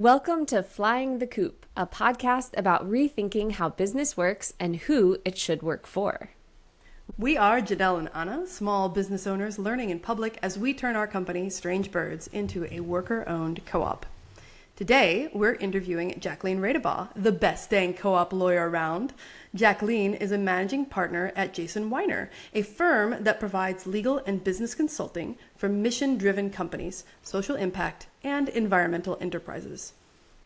Welcome to Flying the Coop, a podcast about rethinking how business works and who it should work for. We are Janelle and Anna, small business owners learning in public as we turn our company, Strange Birds, into a worker-owned co-op. Today, we're interviewing Jacqueline Radebaugh, the best dang co-op lawyer around. Jacqueline is a managing partner at Jason Weiner, a firm that provides legal and business consulting for mission-driven companies, social impact, and environmental enterprises.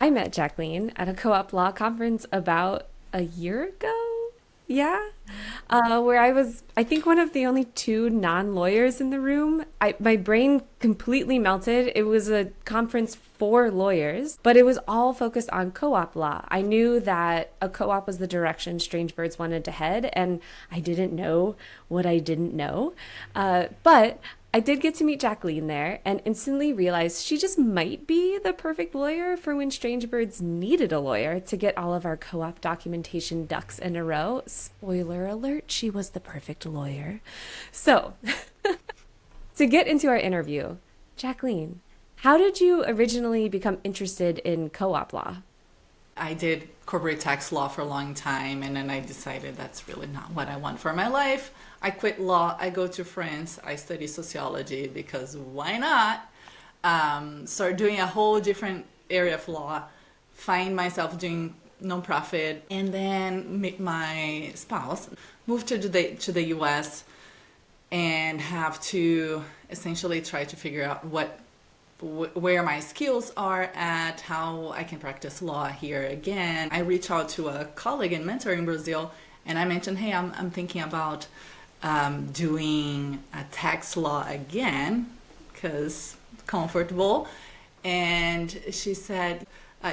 I met Jacqueline at a co-op law conference about a year ago. Yeah. Where I was, I think, one of the only two non-lawyers in the room. My brain completely melted. It was a conference for lawyers, but it was all focused on co-op law. I knew that a co-op was the direction Strange Birds wanted to head, and I didn't know what I didn't know. But I did get to meet Jacqueline there and instantly realized she just might be the perfect lawyer for when Strange Birds needed a lawyer to get all of our co-op documentation ducks in a row. Spoiler alert, she was the perfect lawyer. So, to get into our interview, Jacqueline, how did you originally become interested in co-op law? I did corporate tax law for a long time, and then I decided that's really not what I want for my life. I quit law. I go to France. I study sociology because why not? Start doing a whole different area of law. Find myself doing nonprofit, and then meet my spouse. Move to the U.S. and have to essentially try to figure out where my skills are at, how I can practice law here again. I reached out to a colleague and mentor in Brazil, and I mentioned, hey, I'm thinking about doing a tax law again because comfortable. And she said,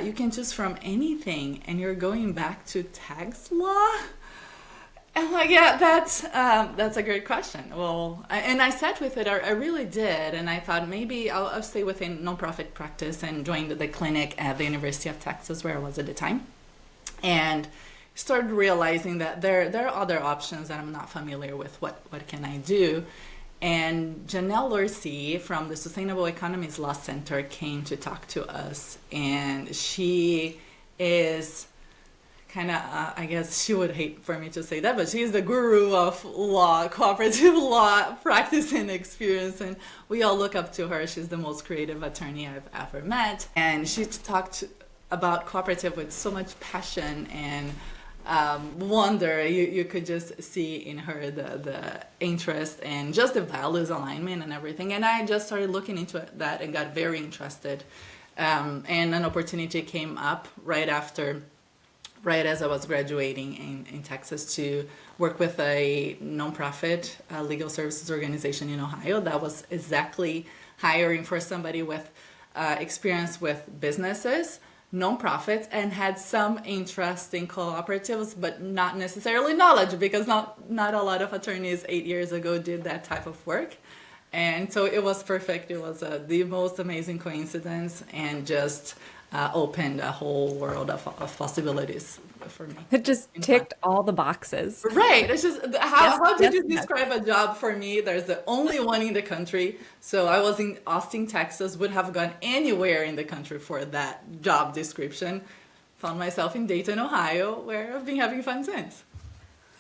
you can choose from anything, and you're going back to tax law? And I'm like, yeah, that's a great question. Well, and I sat with it. I really did, and I thought maybe I'll stay within nonprofit practice and joined the clinic at the University of Texas, where I was at the time, and started realizing that there are other options that I'm not familiar with. What can I do? And Janelle Lorcy from the Sustainable Economies Law Center came to talk to us, and she is kind of, I guess she would hate for me to say that, but she's the guru of law, cooperative law practice and experience, and we all look up to her. She's the most creative attorney I've ever met, and she talked about cooperative with so much passion and wonder. You could just see in her the interest and just the values alignment and everything, and I just started looking into that and got very interested, and an opportunity came up right as I was graduating in Texas to work with a nonprofit legal services organization in Ohio that was exactly hiring for somebody with experience with businesses, nonprofits, and had some interest in cooperatives, but not necessarily knowledge, because not a lot of attorneys 8 years ago did that type of work. And so it was perfect. It was the most amazing coincidence, and just opened a whole world of possibilities for me. It just ticked all the boxes. Right. It's just, how did you yes. describe a job for me? There's the only one in the country. So I was in Austin, Texas, would have gone anywhere in the country for that job description. Found myself in Dayton, Ohio, where I've been having fun since.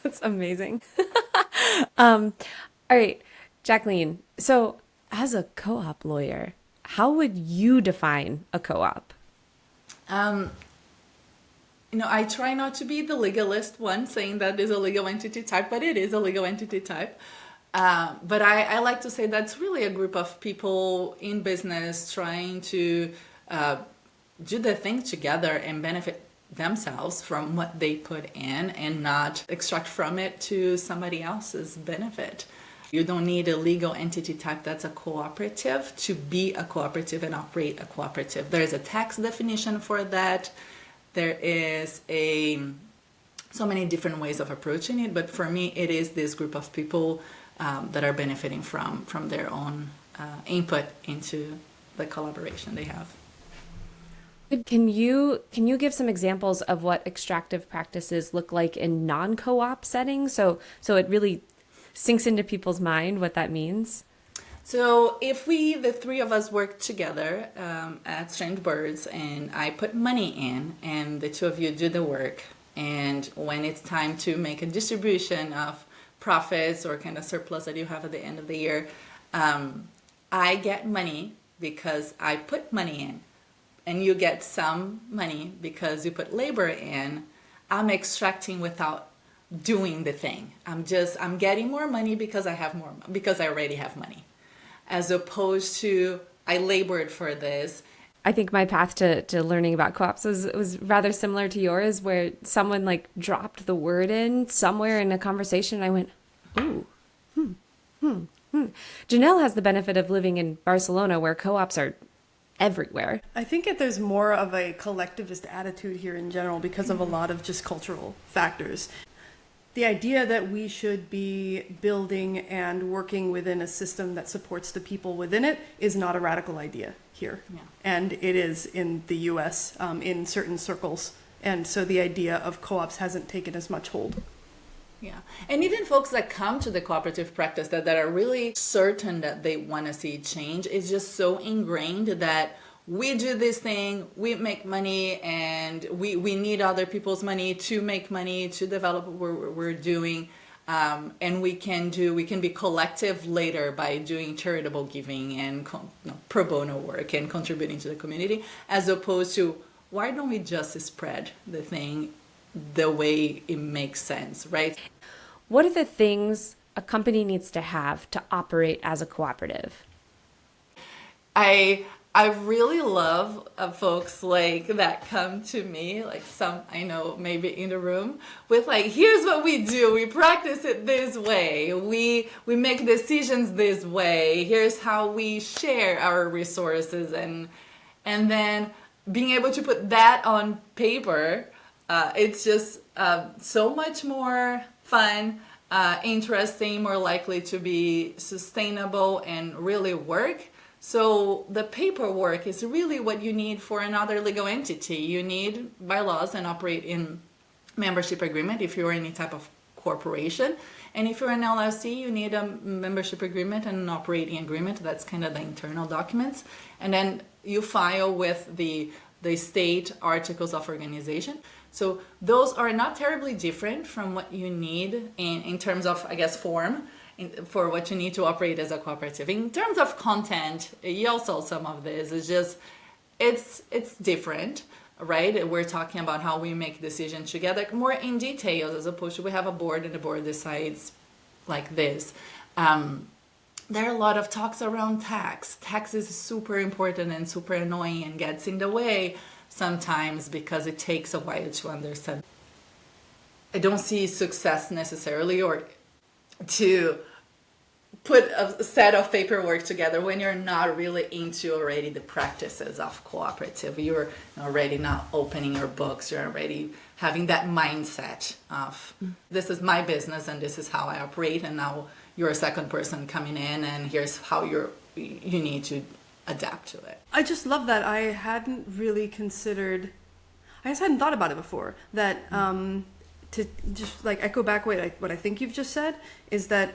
That's amazing. All right, Jacqueline. So as a co-op lawyer, how would you define a co-op? I try not to be the legalist one saying that is a legal entity type, but it is a legal entity type. But I like to say that's really a group of people in business trying to do the thing together and benefit themselves from what they put in and not extract from it to somebody else's benefit. You don't need a legal entity type that's a cooperative to be a cooperative and operate a cooperative. There's a tax definition for that. There is so many different ways of approaching it, but for me, it is this group of people that are benefiting from their own input into the collaboration they have. Can you give some examples of what extractive practices look like in non-co-op settings? So it really sinks into people's mind what that means. So if the three of us work together at Strange Birds, and I put money in, and the two of you do the work, and when it's time to make a distribution of profits or kind of surplus that you have at the end of the year, I get money because I put money in, and you get some money because you put labor in. I'm extracting without doing the thing. I'm getting more money because because I already have money, as opposed to I labored for this. I think my path to learning about co-ops was rather similar to yours, where someone like dropped the word in somewhere in a conversation. And I went, ooh, Janelle has the benefit of living in Barcelona, where co-ops are everywhere. I think there's more of a collectivist attitude here in general because of a lot of just cultural factors. The idea that we should be building and working within a system that supports the people within it is not a radical idea here. Yeah. And it is in the US in certain circles. And so the idea of co-ops hasn't taken as much hold. Yeah. And even folks that come to the cooperative practice that are really certain that they want to see change, is just so ingrained that we do this thing, we make money, and we need other people's money to make money, to develop what we're doing. And we can be collective later by doing charitable giving and pro bono work and contributing to the community, as opposed to, why don't we just spread the thing the way it makes sense, right? What are the things a company needs to have to operate as a cooperative? I really love folks like that come to me, like some I know maybe in the room, with like, here's what we do. We practice it this way. We make decisions this way. Here's how we share our resources, and then being able to put that on paper, it's just so much more fun, interesting, more likely to be sustainable and really work. So the paperwork is really what you need for another legal entity. You need bylaws and operate in membership agreement if you're any type of corporation. And if you're an LLC, you need a membership agreement and an operating agreement. That's kind of the internal documents. And then you file with the state articles of organization. So those are not terribly different from what you need in terms of, I guess, form for what you need to operate as a cooperative. In terms of content, you also some of this is just, it's different, right? We're talking about how we make decisions together more in detail, as opposed to we have a board and the board decides like this. There are a lot of talks around tax. Tax is super important and super annoying and gets in the way sometimes because it takes a while to understand. I don't see success necessarily or to put a set of paperwork together when you're not really into already the practices of cooperative. You're already not opening your books. You're already having that mindset of, this is my business and this is how I operate, and now you're a second person coming in and here's how you need to adapt to it. I just love that. I hadn't thought about it before. That to just like echo back what I think you've just said is that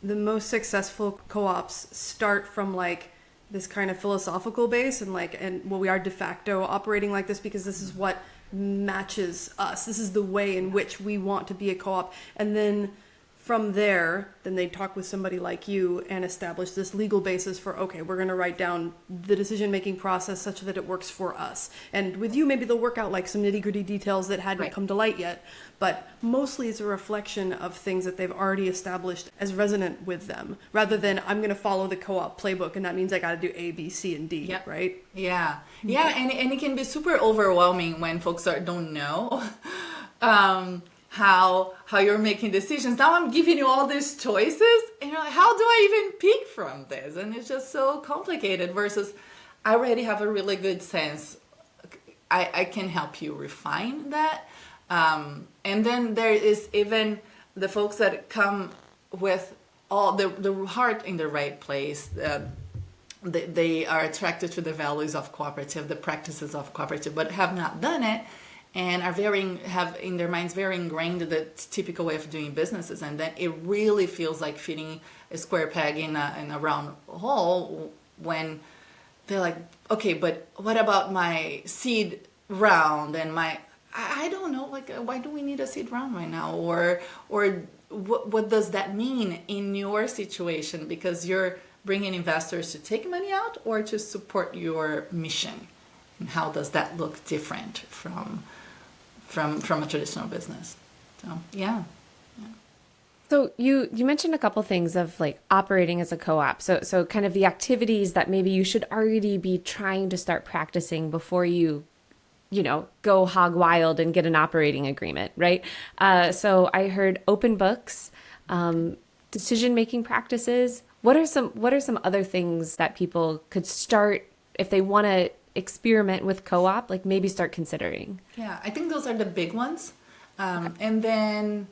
the most successful co-ops start from like this kind of philosophical base and we are de facto operating like this because this is what matches us. This is the way in which we want to be a co-op. And then from there, then they talk with somebody like you and establish this legal basis for, okay, we're going to write down the decision-making process such that it works for us. And with you, maybe they'll work out like some nitty-gritty details that hadn't come to light yet. But mostly it's a reflection of things that they've already established as resonant with them, rather than I'm going to follow the co-op playbook and that means I got to do A, B, C, and D, right? Yeah. Yeah, and it can be super overwhelming when folks don't know. How you're making decisions. Now I'm giving you all these choices and you're like, how do I even pick from this? And it's just so complicated versus I already have a really good sense. I can help you refine that. And then there is even the folks that come with all the heart in the right place. They are attracted to the values of cooperative, the practices of cooperative, but have not done it. And have in their minds very ingrained the typical way of doing businesses, and then it really feels like square peg in a round hole when they're like, okay, but what about my seed round and my, I don't know, like, why do we need a seed round right now? Or what does that mean in your situation? Because you're bringing investors to take money out or to support your mission. And how does that look different from a traditional business? So, yeah. So you mentioned a couple things of like operating as a co-op. So kind of the activities that maybe you should already be trying to start practicing before you go hog wild and get an operating agreement, right? So I heard open books, decision-making practices. What are some other things that people could start if they want to experiment with co-op, like maybe start considering? Yeah, I think those are the big ones. And then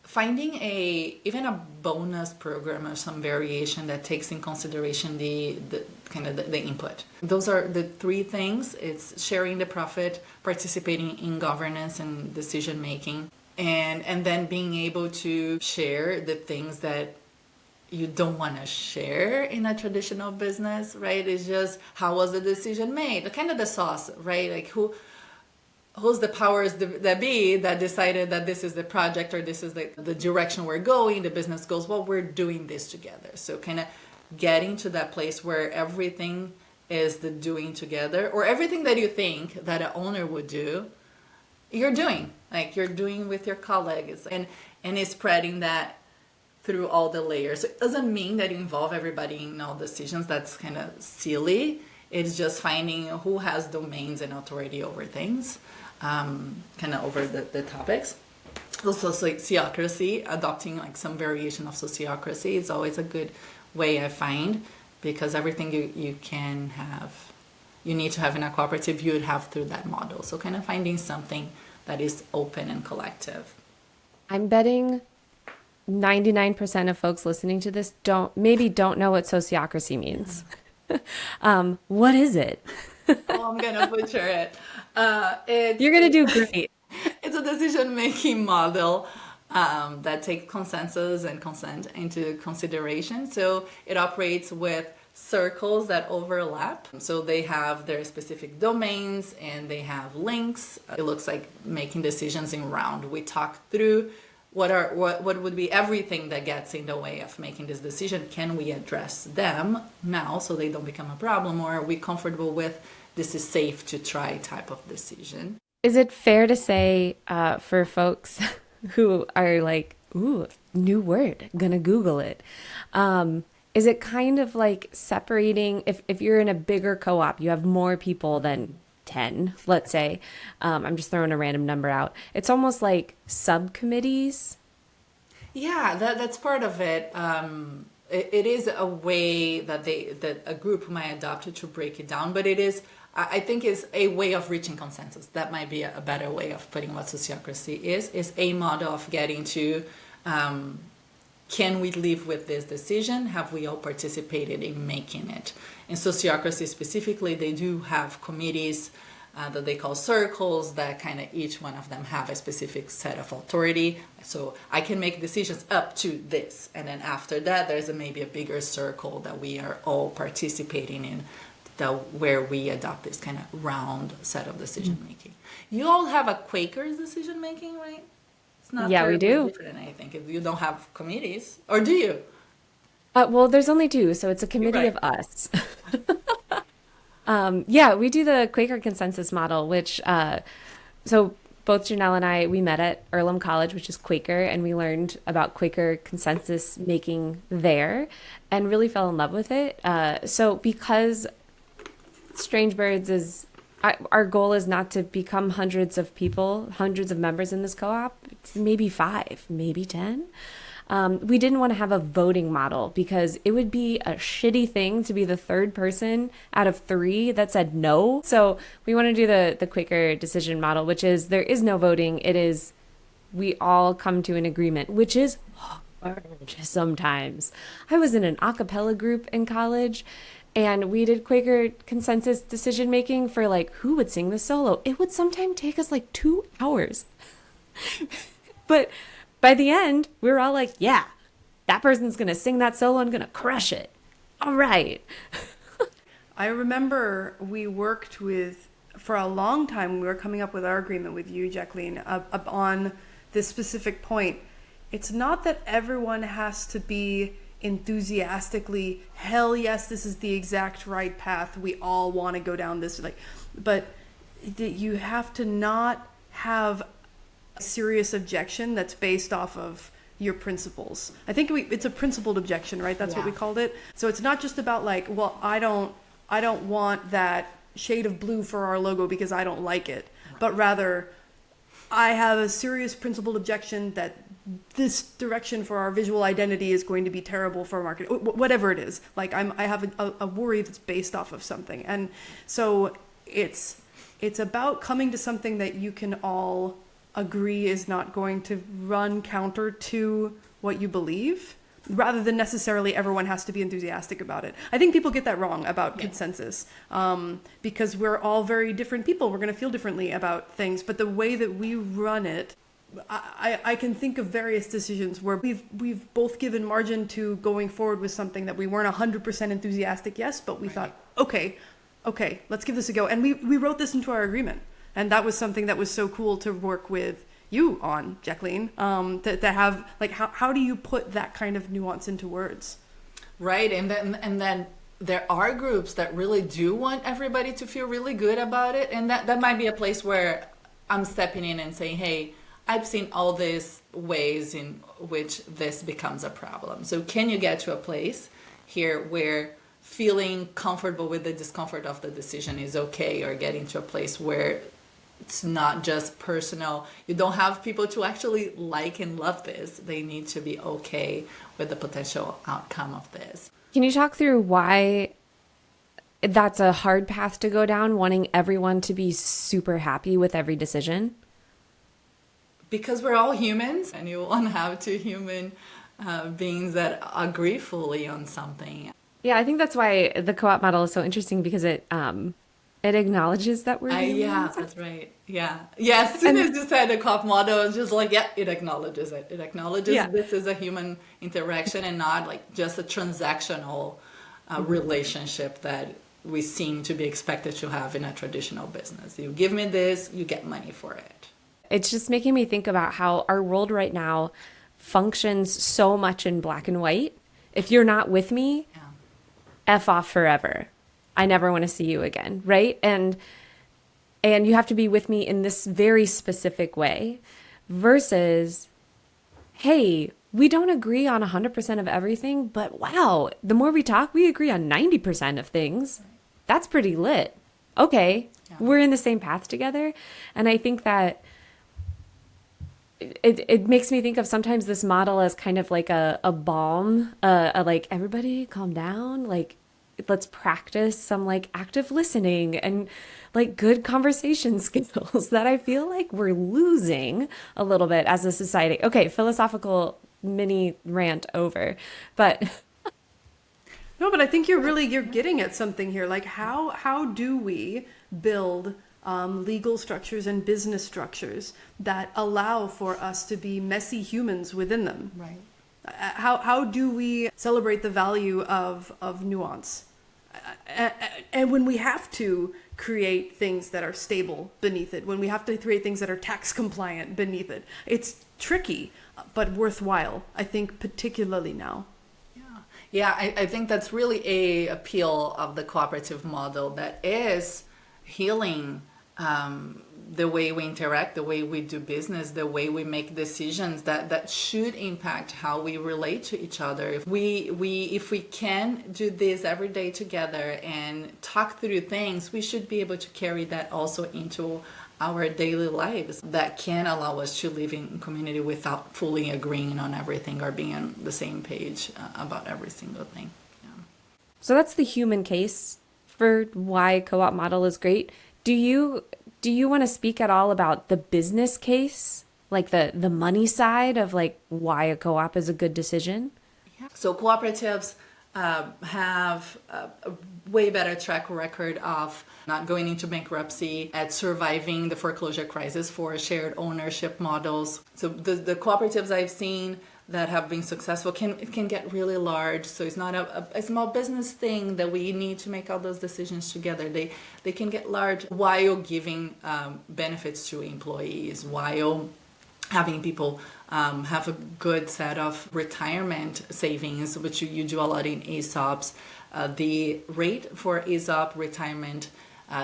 finding even a bonus program or some variation that takes in consideration the kind of the input. Those are the three things. It's sharing the profit, participating in governance and decision making, and then being able to share the things that you don't want to share in a traditional business, right? It's just how was the decision made, kind of the sauce, right? Like who's the powers that be that decided that this is the project or this is the direction we're going, the business goes, well, we're doing this together. So kind of getting to that place where everything is the doing together, or everything that you think that an owner would do, you're doing with your colleagues, and it's spreading that through all the layers. It doesn't mean that you involve everybody in all decisions. That's kind of silly. It's just finding who has domains and authority over things, kind of over the topics. Also, like sociocracy, adopting like some variation of sociocracy is always a good way, I find, because everything you can have, you need to have in a cooperative, you would have through that model. So kind of finding something that is open and collective. I'm betting 99% of folks listening to this don't know what sociocracy means. What is it? Oh, I'm gonna butcher it. You're gonna do great. It's a decision-making model that takes consensus and consent into consideration. So it operates with circles that overlap. So they have their specific domains and they have links. It looks like making decisions in round. We talk through what would be everything that gets in the way of making this decision. Can we address them now so they don't become a problem, or are we comfortable with this is safe to try type of decision? Is it fair to say for folks who are like, ooh, new word, gonna Google it. Is it kind of like separating, if you're in a bigger co-op, you have more people than 10, let's say, I'm just throwing a random number out. It's almost like subcommittees. Yeah, that's part of it. It is a way that a group might adopt to break it down, but it is, I think, is a way of reaching consensus. That might be a better way of putting what sociocracy is a model of getting to, can we live with this decision? Have we all participated in making it? In sociocracy specifically, they do have committees that they call circles, that kind of each one of them have a specific set of authority. So I can make decisions up to this. And then after that, there's maybe a bigger circle that we are all participating in, where we adopt this kind of round set of decision making. You all have a Quaker's decision making, right? It's not Yeah, we do. different, I think. If you don't have committees, or do you? Well, there's only two, so it's a committee Right. of us. Yeah, we do the Quaker consensus model, which, so both Janelle and I, we met at Earlham College, which is Quaker, and we learned about Quaker consensus making there and really fell in love with it. So because Strange Birds our goal is not to become hundreds of people, hundreds of members in this co-op, it's maybe 5, maybe 10. We didn't want to have a voting model because it would be a shitty thing to be the third person out of 3 that said no. So we want to do the Quaker decision model, which is there is no voting. It is we all come to an agreement, which is hard sometimes. I was in an a cappella group in college, and we did Quaker consensus decision making for like who would sing the solo. It would sometimes take us like 2 hours. But by the end, we were all like, yeah, that person's going to sing that solo and going to crush it. All right. I remember we worked with, for a long time, we were coming up with our agreement with you, Jacqueline, on this specific point. It's not that everyone has to be enthusiastically, hell yes, this is the exact right path. We all want to go down this, but you have to not have a serious objection that's based off of your principles. I think it's a principled objection, right? That's what we called it. So it's not just about like, well, I don't want that shade of blue for our logo because I don't like it, but rather I have a serious principled objection that this direction for our visual identity is going to be terrible for marketing, whatever it is. Like I have a worry that's based off of something. And so it's about coming to something that you can all agree is not going to run counter to what you believe, rather than necessarily everyone has to be enthusiastic about it. I think people get that wrong about consensus, because we're all very different people. We're going to feel differently about things, but the way that we run it, I can think of various decisions where we've both given margin to going forward with something that we weren't 100% enthusiastic, yes, but we thought, okay, let's give this a go. And we wrote this into our agreement. And that was something that was so cool to work with you on, Jacqueline, to have, like, how do you put that kind of nuance into words? Right. And then there are groups that really do want everybody to feel really good about it. And that might be a place where I'm stepping in and saying, hey, I've seen all these ways in which this becomes a problem. So can you get to a place here where feeling comfortable with the discomfort of the decision is okay, or getting to a place where it's not just personal. You don't have people to actually like and love this. They need to be okay with the potential outcome of this. Can you talk through why that's a hard path to go down, wanting everyone to be super happy with every decision? Because we're all humans, and you want to have two human beings that agree fully on something. Yeah, I think that's why the co-op model is so interesting, because it acknowledges that we're humans. Yeah, that's right. Yeah. As soon as you said the co-op model, it's just like, yeah, it acknowledges it. It acknowledges this is a human interaction and not like just a transactional relationship that we seem to be expected to have in a traditional business. You give me this, you get money for it. It's just making me think about how our world right now functions so much in black and white. If you're not with me, F off forever. I never want to see you again, right? And you have to be with me in this very specific way, versus, hey, we don't agree on 100% of everything, but wow, the more we talk, we agree on 90% of things. That's pretty lit. Okay, we're in the same path together. And I think that it makes me think of sometimes this model as kind of like a balm, like, everybody calm down, like, let's practice some like active listening and like good conversation skills that I feel like we're losing a little bit as a society. Okay, philosophical mini rant over. But no, but I think you're getting at something here. Like how do we build legal structures and business structures that allow for us to be messy humans within them? Right. How do we celebrate the value of nuance? And when we have to create things that are stable beneath it, when we have to create things that are tax compliant beneath it, it's tricky, but worthwhile, I think, particularly now. Yeah, I think that's really a appeal of the cooperative model, that is healing the way we interact, the way we do business, the way we make decisions that should impact how we relate to each other. If we can do this every day together and talk through things, we should be able to carry that also into our daily lives. That can allow us to live in community without fully agreeing on everything or being on the same page about every single thing. Yeah. So that's the human case for why co-op model is great. Do you want to speak at all about the business case, like the money side of like why a co-op is a good decision? Yeah. So cooperatives have a way better track record of not going into bankruptcy, at surviving the foreclosure crisis for shared ownership models. So the cooperatives I've seen that have been successful it can get really large. So it's not a small business thing that we need to make all those decisions together. They can get large while giving benefits to employees, while having people have a good set of retirement savings, which you do a lot in ESOPs. The rate for ESOP retirement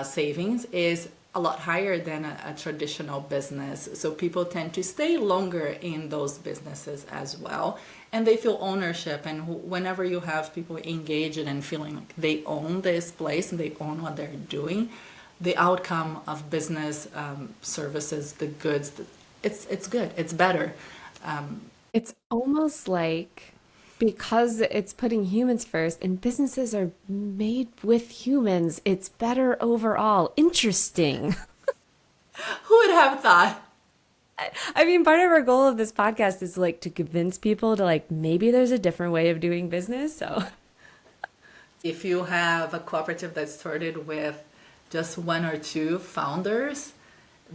savings is a lot higher than a traditional business. So people tend to stay longer in those businesses as well. And they feel ownership. And whenever you have people engaged and feeling like they own this place and they own what they're doing, the outcome of business services, the goods, it's good. It's better. It's almost like because it's putting humans first and businesses are made with humans, it's better overall. Interesting. Who would have thought? I mean, part of our goal of this podcast is like to convince people to like maybe there's a different way of doing business. So If you have a cooperative that started with just one or two founders,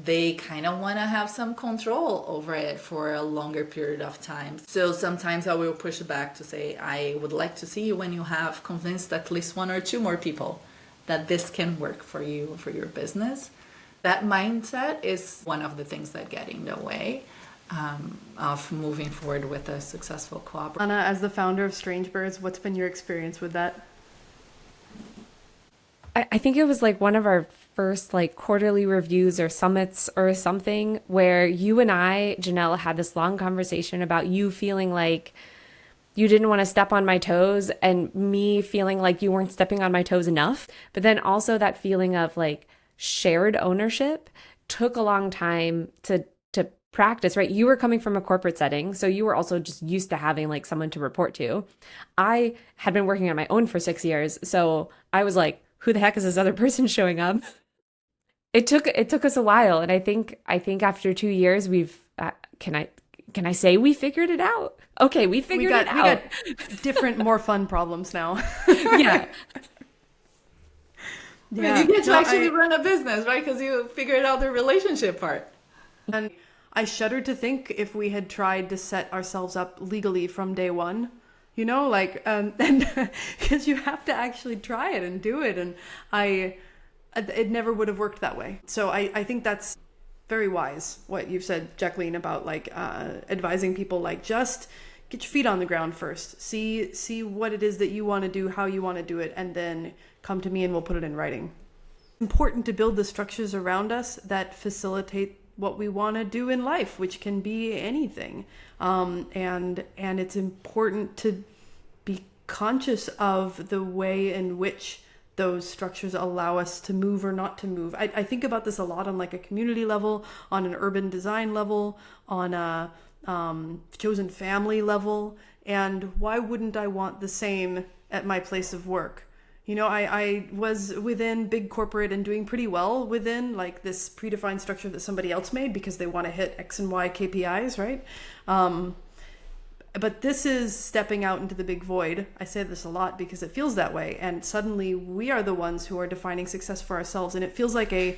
they kind of want to have some control over it for a longer period of time. So sometimes I will push back to say, I would like to see you when you have convinced at least one or two more people that this can work for you, for your business. That mindset is one of the things that get in the way of moving forward with a successful cooperative. Anna, as the founder of Strange Birds, what's been your experience with that? I think it was like one of our first like quarterly reviews or summits or something where you and I, Janelle, had this long conversation about you feeling like you didn't want to step on my toes and me feeling like you weren't stepping on my toes enough. But then also that feeling of like shared ownership took a long time to practice, right? You were coming from a corporate setting, so you were also just used to having like someone to report to. I had been working on my own for 6 years, so I was like, who the heck is this other person showing up? It took us a while, and I think after 2 years we've can I say we figured it out? Okay, we figured it out. We got different, more fun problems now. Yeah. Yeah. You get to actually run a business, right? Because you figured out the relationship part. And I shudder to think if we had tried to set ourselves up legally from day one, you know, like, and because you have to actually try it and do it. And it never would have worked that way. So I think that's very wise, what you've said, Jacqueline, about like advising people, like just get your feet on the ground first, see what it is that you want to do, how you want to do it, and then come to me and we'll put it in writing. It's important to build the structures around us that facilitate what we want to do in life, which can be anything. And it's important to be conscious of the way in which those structures allow us to move or not to move. I think about this a lot on like a community level, on an urban design level, on a chosen family level. And why wouldn't I want the same at my place of work? You know, I was within big corporate and doing pretty well within like this predefined structure that somebody else made because they want to hit X and Y KPIs, right? But this is stepping out into the big void. I say this a lot because it feels that way. And suddenly we are the ones who are defining success for ourselves. And it feels like a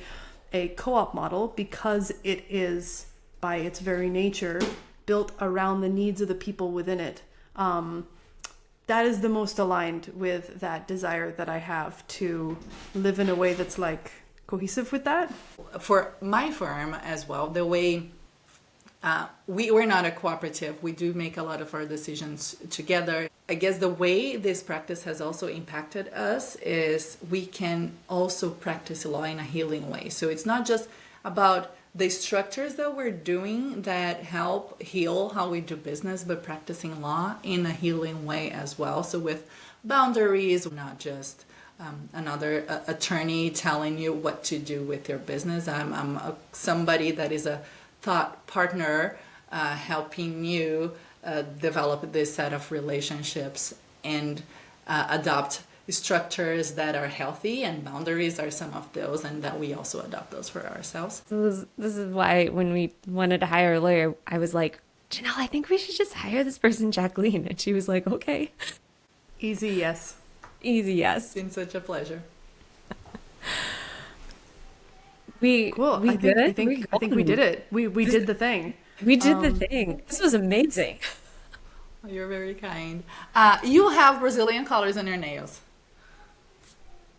co-op model because it is, by its very nature, built around the needs of the people within it. That is the most aligned with that desire that I have to live in a way that's like cohesive with that. For my firm as well, the way we're not a cooperative, we do make a lot of our decisions together. I guess the way this practice has also impacted us is we can also practice law in a healing way. So it's not just about the structures that we're doing that help heal how we do business, but practicing law in a healing way as well. So with boundaries, not just another attorney telling you what to do with your business. I'm somebody that is a thought partner helping you develop this set of relationships and adopt structures that are healthy, and boundaries are some of those, and that we also adopt those for ourselves. This is why when we wanted to hire a lawyer, I was like, Janelle, I think we should just hire this person, Jacqueline. And she was like, okay. Easy yes. Easy yes. It's been such a pleasure. Cool. I think we did it. We did the thing. We did the thing. This was amazing. You're very kind. You have Brazilian colors on your nails.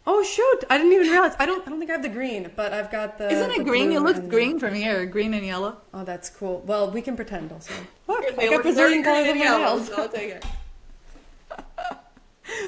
Oh shoot! I didn't even realize. I don't think I have the green, but I've got the. Isn't it the green? blue It looks and green from here. Green and yellow. Oh, that's cool. Well, we can pretend also. Look, I They got look Brazilian very colors green on and my yellow, nails. so I'll take it.